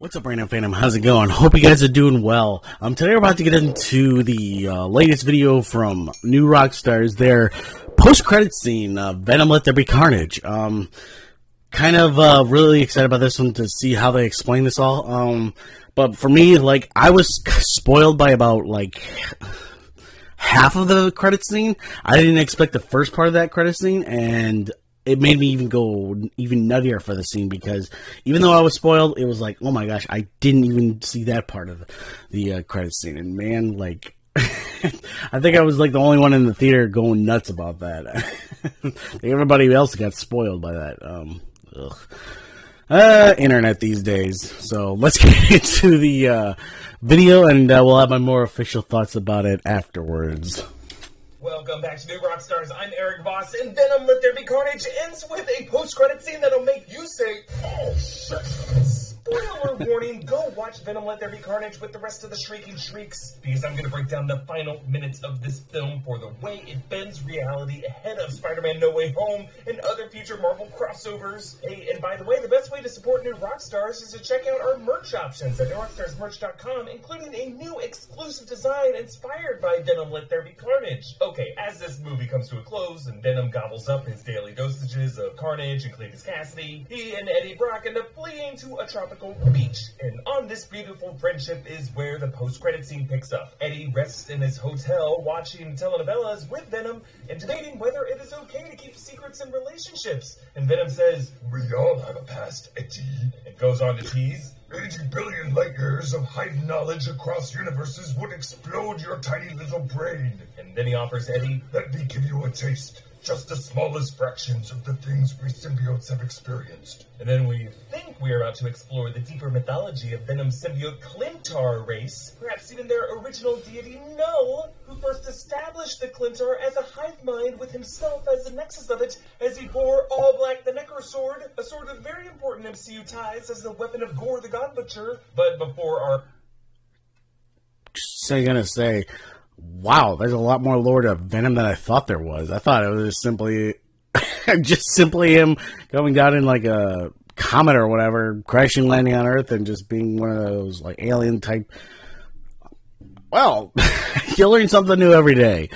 What's up, Random Phantom? How's it going? Hope you guys are doing well. Today we're about to get into the latest video from new Rockstars, their post-credit scene, Venom Let There Be Carnage. Kind of really excited about this one to see how they explain this all. But for me, like, I was spoiled by about, like, half of the credit scene. I didn't expect the first part of that credit scene, and it made me even go even nuttier for the scene, because even though I was spoiled, it was like, oh my gosh, I didn't even see that part of the credit scene. And man, like, I think I was like the only one in the theater going nuts about that. Everybody else got spoiled by that. Internet these days. So let's get into the video, and we'll have my more official thoughts about it afterwards. Welcome back to New Rockstars. I'm Erik, Voss, and Venom Let There Be Carnage ends with a post-credit scene that'll make you say, oh, shit. Spoiler warning, go watch Venom Let There Be Carnage with the rest of the shrieking shrieks, because I'm going to break down the final minutes of this film for the way it bends reality ahead of Spider-Man No Way Home and other future Marvel crossovers. Hey, and by the way, the best way to support New Rockstars is to check out our merch options at rockstarsmerch.com, including a new exclusive design inspired by Venom Let There Be Carnage. Okay, as this movie comes to a close and Venom gobbles up his daily dosages of Carnage and Cletus Cassidy, he and Eddie Brock end up fleeing to a tropical beach. And on this beautiful friendship is where the post-credit scene picks up. Eddie rests in his hotel watching telenovelas with Venom and debating whether it is okay to keep secrets in relationships. And Venom says, "We all have a past, Eddie," and goes on to tease, 80 billion light years of hidden knowledge across universes would explode your tiny little brain. And then he offers Eddie, "Let me give you a taste. Just the smallest fractions of the things we symbiotes have experienced." And then we think we are about to explore the deeper mythology of Venom's symbiote Clintar race, perhaps even their original deity Null, who first established the Clintar as a hive mind with himself as the nexus of it, as he bore All Black the Necrosword, a sword of very important MCU ties as the weapon of Gore the God Butcher. But before our... So you're gonna say, wow, there's a lot more lore to Venom than I thought there was. I thought it was simply him going down in like a comet or whatever, crashing, landing on Earth, and just being one of those like alien type. Well, you learn something new every day.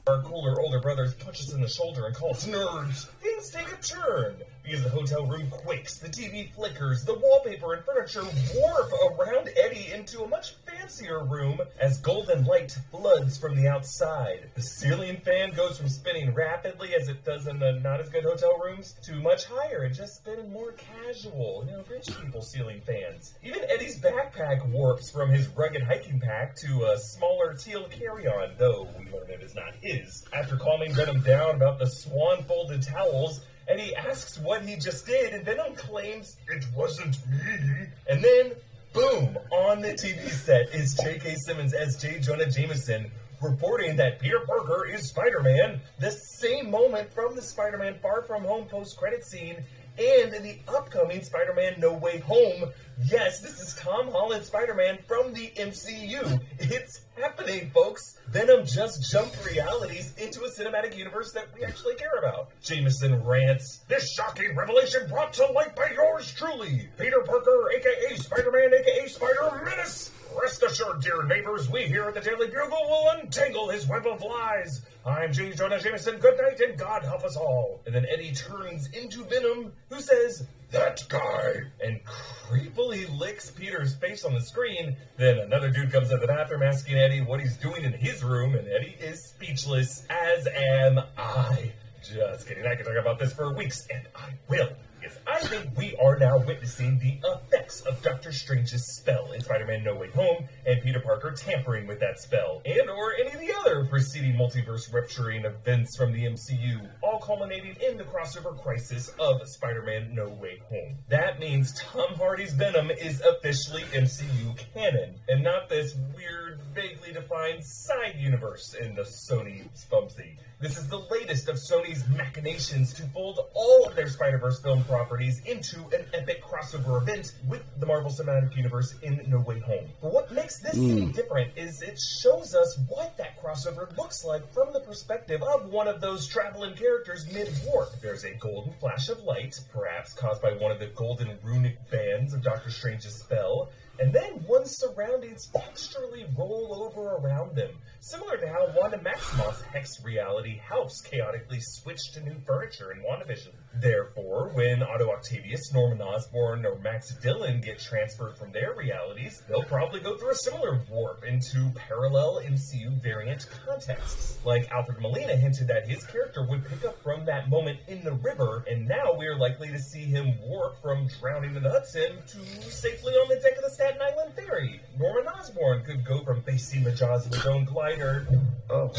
Our cooler older brothers punch us in the shoulder and call us nerds. Things take a turn, because the hotel room quakes, the TV flickers, the wallpaper and furniture warp around Eddie into a much fancier room as golden light floods from the outside. The ceiling fan goes from spinning rapidly, as it does in the not as good hotel rooms, to much higher and just spinning more casual, rich people ceiling fans. Even Eddie's backpack warps from his rugged hiking pack to a smaller teal carry-on, though we learn it is not his. After calming Venom down about the swan-folded towels, Eddie asks what he just did, and Venom claims, "It wasn't me." And then, boom, on the TV set is J.K. Simmons as J. Jonah Jameson, reporting that Peter Parker is Spider-Man, the same moment from the Spider-Man Far From Home post-credit scene, and in the upcoming Spider-Man No Way Home. Yes, this is Tom Holland's Spider-Man from the MCU. It's happening, folks. Venom just jumped realities into a cinematic universe that we actually care about. Jameson rants, "This shocking revelation brought to light by yours truly, Peter Parker, a.k.a. Spider-Man, a.k.a. Spider-Menace. Rest assured, dear neighbors, we here at the Daily Bugle will untangle his web of lies. I'm J. Jonah Jameson. Good night, and God help us all." And then Eddie turns into Venom, who says, "That guy," and creepily licks Peter's face on the screen. Then another dude comes out of the bathroom asking Eddie what he's doing in his room, and Eddie is speechless, as am I. Just kidding, I can talk about this for weeks, and I will. Yes, I think we are now witnessing the effects of Doctor Strange's spell in Spider-Man No Way Home, and Peter Parker tampering with that spell, and or any of the other preceding multiverse rupturing events from the MCU, all culminating in the crossover crisis of Spider-Man No Way Home. That means Tom Hardy's Venom is officially MCU canon, and not this weird, vaguely defined side universe in the Sony Spumsy. This is the latest of Sony's machinations to fold all of their Spider-Verse film properties into an epic crossover event with the Marvel Cinematic Universe in No Way Home. But what makes this scene different is it shows us what that crossover looks like from the perspective of one of those traveling characters mid-warp. There's a golden flash of light, perhaps caused by one of the golden runic bands of Doctor Strange's spell, and then one's surroundings texturally roll over around them, similar to how Wanda Maximoff's Hex reality house chaotically switched to new furniture in WandaVision. Therefore, when Otto Octavius, Norman Osborn, or Max Dillon get transferred from their realities, they'll probably go through a similar warp into parallel MCU variant contexts. Like Alfred Molina hinted that his character would pick up from that moment in the river, and now we're likely to see him warp from drowning in the Hudson to safely on the deck of the Staten Island ferry. Norman Osborn could go from facing the jaws of his own glider to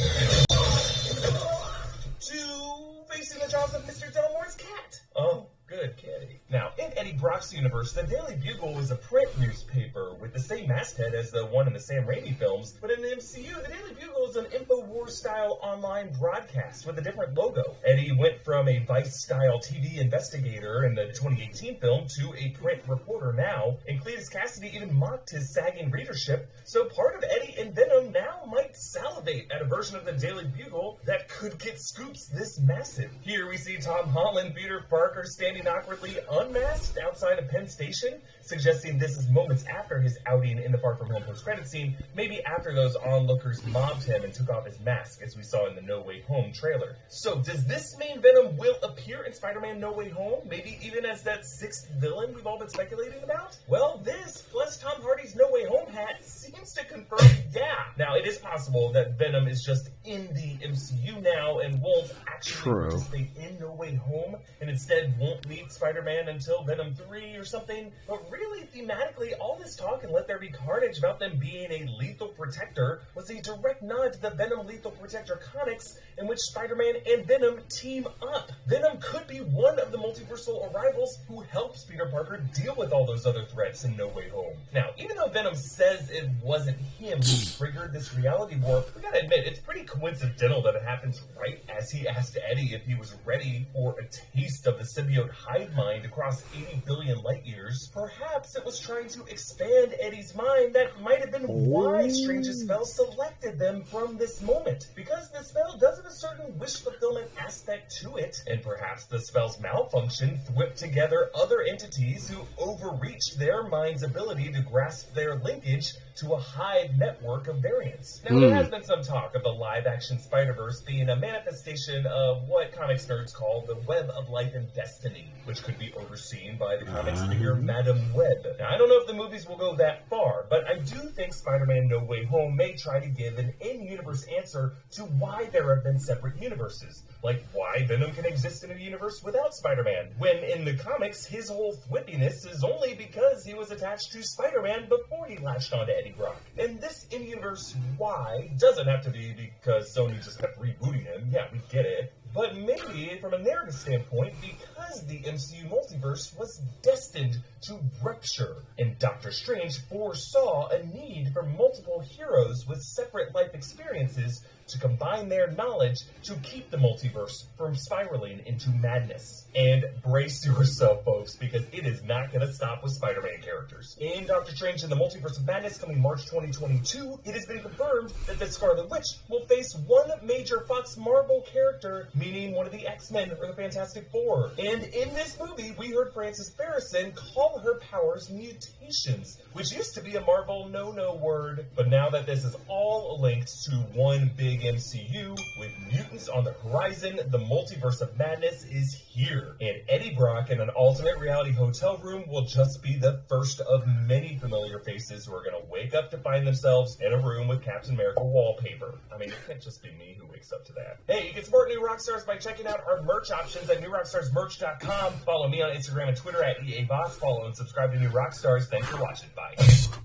facing the jaws of Mr. Delmore's cat. Oh, good kitty. Now, in Eddie Brock's universe, the Daily Bugle was a print newspaper with the same masthead as the one in the Sam Raimi films, but in the MCU, the Daily Bugle is an InfoWars-style online broadcast with a different logo. Eddie went from a Vice-style TV investigator in the 2018 film to a print reporter now, and Cletus Cassidy even mocked his sagging readership, so part of Eddie and Venom now might salivate at a version of the Daily Bugle that could get scoops this massive. Here we see Tom Holland, Peter Parker standing awkwardly unmasked outside of Penn Station, suggesting this is moments after his outing in the Far From Home post-credit scene, maybe after those onlookers mobbed him and took off his mask, as we saw in the No Way Home trailer. So, does this mean Venom will appear in Spider-Man No Way Home, maybe even as that sixth villain we've all been speculating about? Well, this, plus Tom Hardy's No Way Home hat, seems to confirm yeah. Now, it is possible that Venom is just in the MCU now and won't actually participate in No Way Home, and instead won't meet Spider-Man until Venom 3 or something, but really, thematically, all this talk in Let There Be Carnage about them being a lethal protector was a direct nod to the Venom Lethal Protector comics, in which Spider-Man and Venom team up. Venom could be one of the multiversal arrivals who helps Peter Parker deal with all those other threats in No Way Home. Now, even though Venom says it wasn't him who triggered this reality warp, we gotta admit, it's pretty coincidental that it happens right as he asked Eddie if he was ready for a taste of the symbiote hive mind across 80 billion light years. Perhaps it was trying to expand Eddie's mind. That might have been why Strange's spell selected them from this moment, because the spell does have a certain wish fulfillment aspect to it, and perhaps the spell's malfunction whipped together other entities who overreached their mind's ability to grasp their linkage to a hive network of variants. Now, there has been some talk of the live-action Spider-Verse being a manifestation of what comics nerds call the Web of Life and Destiny, which could be overseen by the comics figure Madam Web. Now, I don't know if the movies will go that far, but I do think Spider-Man No Way Home may try to give an in-universe answer to why there have been separate universes. Like why Venom can exist in a universe without Spider-Man, when in the comics his whole thwippiness is only because he was attached to Spider-Man before he latched onto Eddie Brock. And this in-universe why doesn't have to be because Sony just kept rebooting him. Yeah, we get it. But maybe, from a narrative standpoint, because the MCU multiverse was destined to rupture, and Doctor Strange foresaw a need for multiple heroes with separate life experiences to combine their knowledge to keep the multiverse from spiraling into madness. And brace yourself, folks, because it is not going to stop with Spider-Man characters. In Doctor Strange and the Multiverse of Madness coming March 2022, it has been confirmed that the Scarlet Witch will face one major Fox Marvel character, meaning one of the X-Men or the Fantastic Four. And in this movie, we heard Frances Farrison call her powers mutations, which used to be a Marvel no-no word, but now that this is all linked to one big MCU with mutants on the horizon, the Multiverse of Madness is here. And Eddie Brock in an alternate reality hotel room will just be the first of many familiar faces who are going to wake up to find themselves in a room with Captain America wallpaper. I mean, it can't just be me who wakes up to that. Hey, you can support New Rockstars by checking out our merch options at newrockstarsmerch.com. Follow me on Instagram and Twitter at EAVoss. Follow and subscribe to New Rockstars. Thanks for watching. Bye.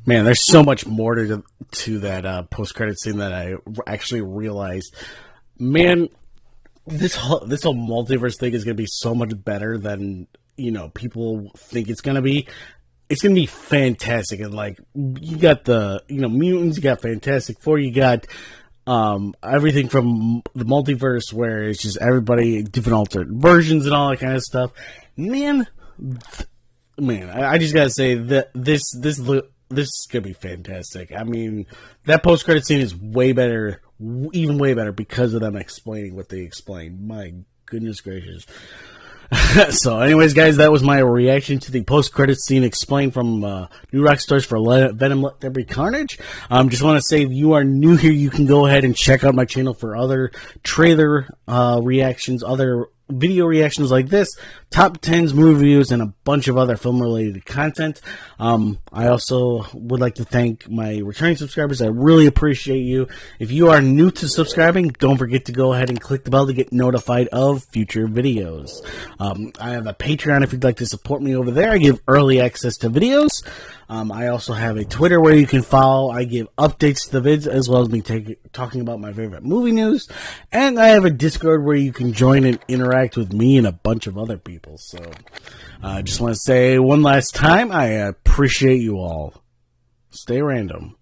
Man, there's so much more to that post-credit scene that I actually realized. Man, this whole multiverse thing is going to be so much better than, people think it's going to be. It's going to be fantastic. And, you got the, mutants, you got Fantastic Four, you got everything from the multiverse where it's just everybody, different altered versions and all that kind of stuff. Man, I just got to say that this is going to be fantastic. I mean, that post-credit scene is way better, even way better, because of them explaining what they explained. My goodness gracious. So, anyways, guys, that was my reaction to the post-credit scene explained from New Rockstars for Venom Let There Be Carnage. Just want to say, if you are new here, you can go ahead and check out my channel for other trailer reactions, other video reactions like this, top 10s, movie reviews, and a bunch of other film-related content. I also would like to thank my returning subscribers. I really appreciate you. If you are new to subscribing, don't forget to go ahead and click the bell to get notified of future videos. I have a Patreon if you'd like to support me over there. I give early access to videos. I also have a Twitter where you can follow. I give updates to the vids as well as me talking about my favorite movie news. And I have a Discord where you can join and interact with me and a bunch of other people. So I just want to say one last time, I appreciate you all. Stay random.